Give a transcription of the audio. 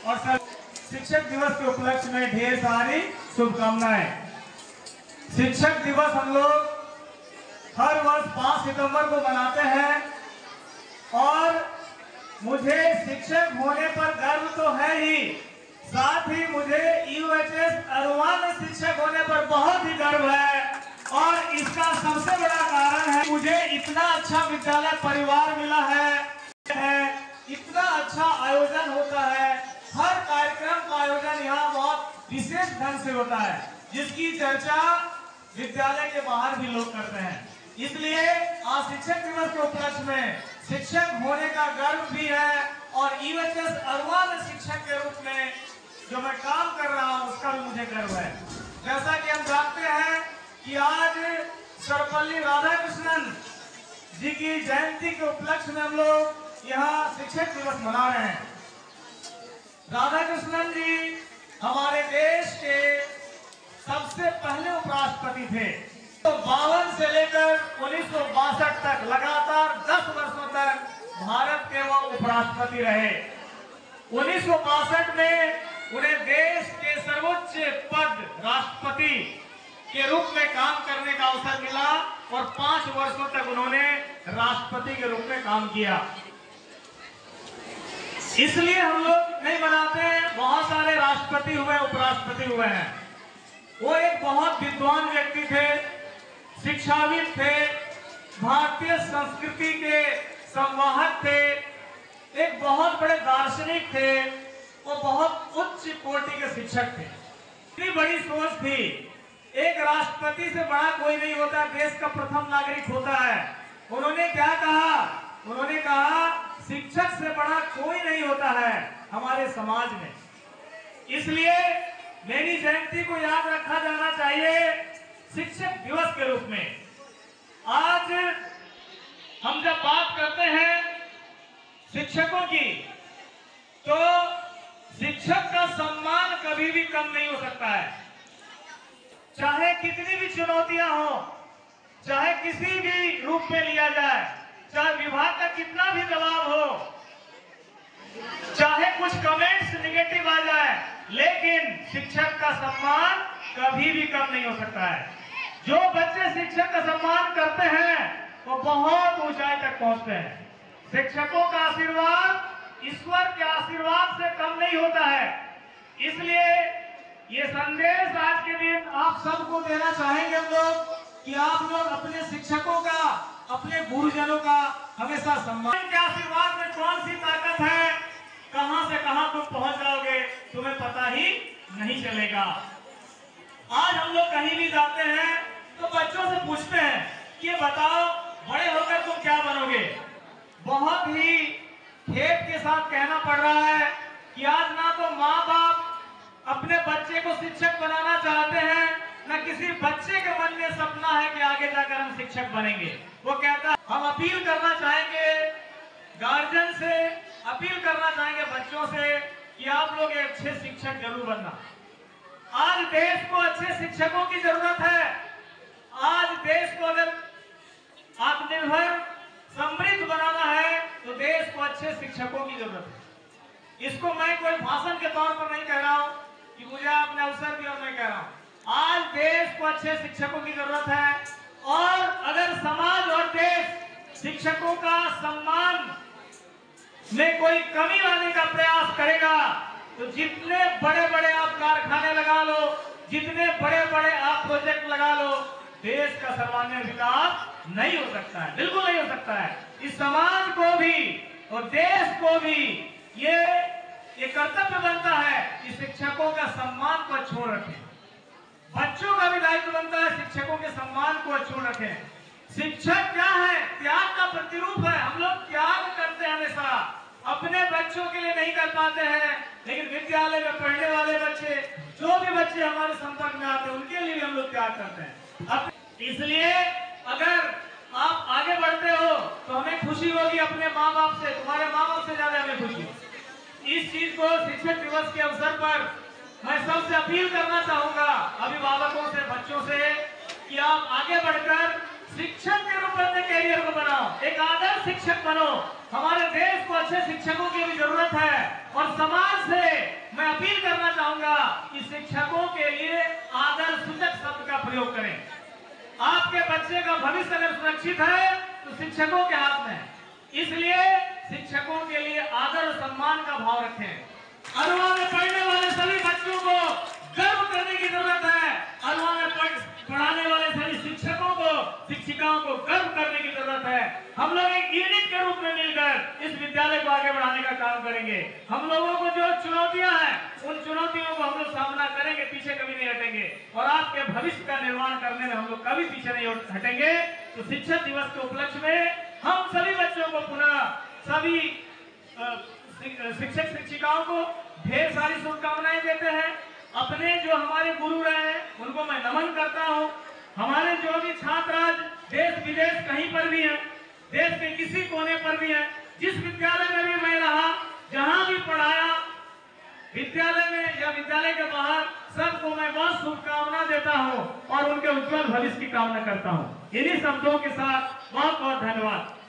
और शिक्षक दिवस के उपलक्ष्य में ढेर सारी शुभकामनाएं। शिक्षक दिवस हम लोग हर वर्ष 5 सितंबर को मनाते हैं और मुझे शिक्षक होने पर गर्व तो है ही, साथ ही मुझे यूएचएस अरुआ में शिक्षक होने पर बहुत ही गर्व है। और इसका सबसे बड़ा कारण है मुझे इतना अच्छा विद्यालय परिवार मिला है, इतना अच्छा आयोजन होता है, हर कार्यक्रम का आयोजन यहाँ बहुत विशेष ढंग से होता है, जिसकी चर्चा विद्यालय के बाहर भी लोग करते हैं। इसलिए आज शिक्षक दिवस के उपलक्ष्य में शिक्षक होने का गर्व भी है और यूएचएस अरुआ में शिक्षक के रूप में जो मैं काम कर रहा हूँ उसका भी मुझे गर्व है। जैसा कि हम जानते हैं कि आज सर्वपल्ली राधाकृष्णन जी की जयंती के उपलक्ष्य में हम लोग यहाँ शिक्षक दिवस मना रहे हैं। राधाकृष्णन जी हमारे देश के सबसे पहले उपराष्ट्रपति थे। तो 52 से लेकर 1962 तक लगातार 10 वर्षों तक भारत के वो उपराष्ट्रपति रहे। 1962 में उन्हें देश के सर्वोच्च पद राष्ट्रपति के रूप में काम करने का अवसर मिला और 5 वर्षों तक उन्होंने राष्ट्रपति के रूप में काम किया। इसलिए हम लोग नहीं मनाते हैं, बहुत सारे राष्ट्रपति हुए, उपराष्ट्रपति हुए हैं। वो एक बहुत विद्वान व्यक्ति थे, शिक्षाविद थे, भारतीय संस्कृति के संवाहक थे, एक बहुत बड़े दार्शनिक थे, वो बहुत उच्च कोटि के शिक्षक थे। इतनी बड़ी सोच थी, एक राष्ट्रपति से बड़ा कोई नहीं होता, देश का प्रथम नागरिक होता है। उन्होंने क्या कहा? उन्होंने कहा शिक्षक से बड़ा कोई नहीं होता है हमारे समाज में। इसलिए मेरी जयंती को याद रखा जाना चाहिए शिक्षक दिवस के रूप में। आज हम जब बात करते हैं शिक्षकों की, तो शिक्षक का सम्मान कभी भी कम नहीं हो सकता है। चाहे कितनी भी चुनौतियां हो, चाहे किसी भी रूप में लिया जाए, चाहे विभाग का कितना भी दबाव हो, चाहे कुछ कमेंट्स निगेटिव आ जाए, लेकिन शिक्षक का सम्मान कभी भी कम नहीं हो सकता है। जो बच्चे शिक्षक का सम्मान करते हैं वो बहुत ऊंचाई तक पहुंचते हैं। शिक्षकों का आशीर्वाद ईश्वर के आशीर्वाद से कम नहीं होता है। इसलिए ये संदेश आज के दिन आप सबको देना चाहेंगे हम लोग कि आप लोग अपने शिक्षकों का, अपने गुरुजनों का हमेशा सम्मान। के आशीर्वाद में कौन सी ताकत है, कहां से कहां तुम पहुंच जाओगे तुम्हें पता ही नहीं चलेगा। आज हम लोग कहीं भी जाते हैं तो बच्चों से पूछते हैं कि बताओ बड़े होकर तुम क्या बनोगे। बहुत ही खेद के साथ कहना पड़ रहा है कि आज ना तो माँ बाप अपने बच्चे को शिक्षक बनाना चाहते हैं, ना किसी बच्चे के मन में सपना है कि आगे जाकर हम शिक्षक बनेंगे। वो कहता है, हम अपील करना चाहेंगे गार्जियन से, अपील करना चाहेंगे बच्चों से कि आप लोग एक अच्छे शिक्षक जरूर बनना। आज देश को अच्छे शिक्षकों की जरूरत है। आज देश को अगर आत्मनिर्भर समृद्ध बनाना है तो देश को अच्छे शिक्षकों की जरूरत है। इसको मैं कोई भाषण के तौर पर नहीं कह रहा हूं कि मुझे आपने अवसर दिया और मैं कह रहा हूं। आज देश को अच्छे शिक्षकों की जरूरत है और अगर समाज और देश शिक्षकों का सम्मान में कोई कमी लाने का प्रयास करेगा तो जितने बड़े बड़े आप कारखाने लगा लो, जितने बड़े बड़े आप प्रोजेक्ट लगा लो, देश का सर्वांगीण विकास नहीं हो सकता है, बिल्कुल नहीं हो सकता है। इस समाज को भी और देश को भी ये कर्तव्य बनता है कि शिक्षकों का सम्मान को अक्षुण्ण रखें। बच्चों का भी दायित्व बनता है शिक्षकों के सम्मान को अक्षुण्ण रखें। शिक्षक क्या है? त्याग का प्रतिरूप है। हम लोग त्याग करते हैं हमेशा, अपने बच्चों के लिए नहीं कर पाते हैं, लेकिन विद्यालय में पढ़ने वाले बच्चे, जो भी बच्चे हमारे संपर्क में आते हैं, उनके लिए भी हम लोग त्याग करते हैं। इसलिए अगर आप आगे बढ़ते हो तो हमें खुशी होगी अपने माँ बाप से, तुम्हारे माँ बाप से ज्यादा हमें खुशी। इस चीज को शिक्षक दिवस के अवसर पर मैं सबसे अपील करना चाहूंगा, अभिभावकों से, बच्चों से, कि आप आगे बढ़कर शिक्षक के रूप में अपने कैरियर को बनाओ, एक आदर्श शिक्षक बनो। हमारे देश को अच्छे शिक्षकों की भी जरूरत है और समाज से अपील करना चाहूंगा कि शिक्षकों के लिए आदर सूचक शब्द का प्रयोग करें। आपके बच्चे का भविष्य अगर सुरक्षित है तो शिक्षकों के हाथ में है, इसलिए शिक्षकों के लिए आदर और सम्मान का भाव रखें। अरवा में पढ़ने वाले सभी बच्चों को गर्व करने की जरूरत है। अरवा में पढ़ाने वाले सभी शिक्षकों को, शिक्षिकाओं को गर्व करने की जरूरत है। हम लोग एक यूनिट के रूप में मिलकर इस विद्यालय को आगे बढ़ाने का काम करेंगे। हम लोगों को जो चुनौतियां हैं उन चुनौतियों को हम लोग सामना करेंगे, पीछे कभी नहीं हटेंगे और आपके भविष्य का निर्माण करने में हम लोग कभी पीछे नहीं हटेंगे। तो शिक्षक दिवस के उपलक्ष्य में हम सभी बच्चों को पुनः सभी शिक्षक शिक्षिकाओं को ढेर सारी शुभकामनाएं देते हैं। अपने जो हमारे गुरु रहे हैं उनको मैं नमन करता हूं। हमारे जो भी छात्र आज देश विदेश कहीं पर भी हैं, देश के किसी कोने पर भी हैं, जिस विद्यालय में भी मैं रहा, जहां भी पढ़ाया, विद्यालय में या विद्यालय के बाहर, सबको मैं बहुत शुभकामना देता हूं और उनके उज्जवल भविष्य की कामना करता हूं। इन्हीं शब्दों के साथ बहुत बहुत धन्यवाद।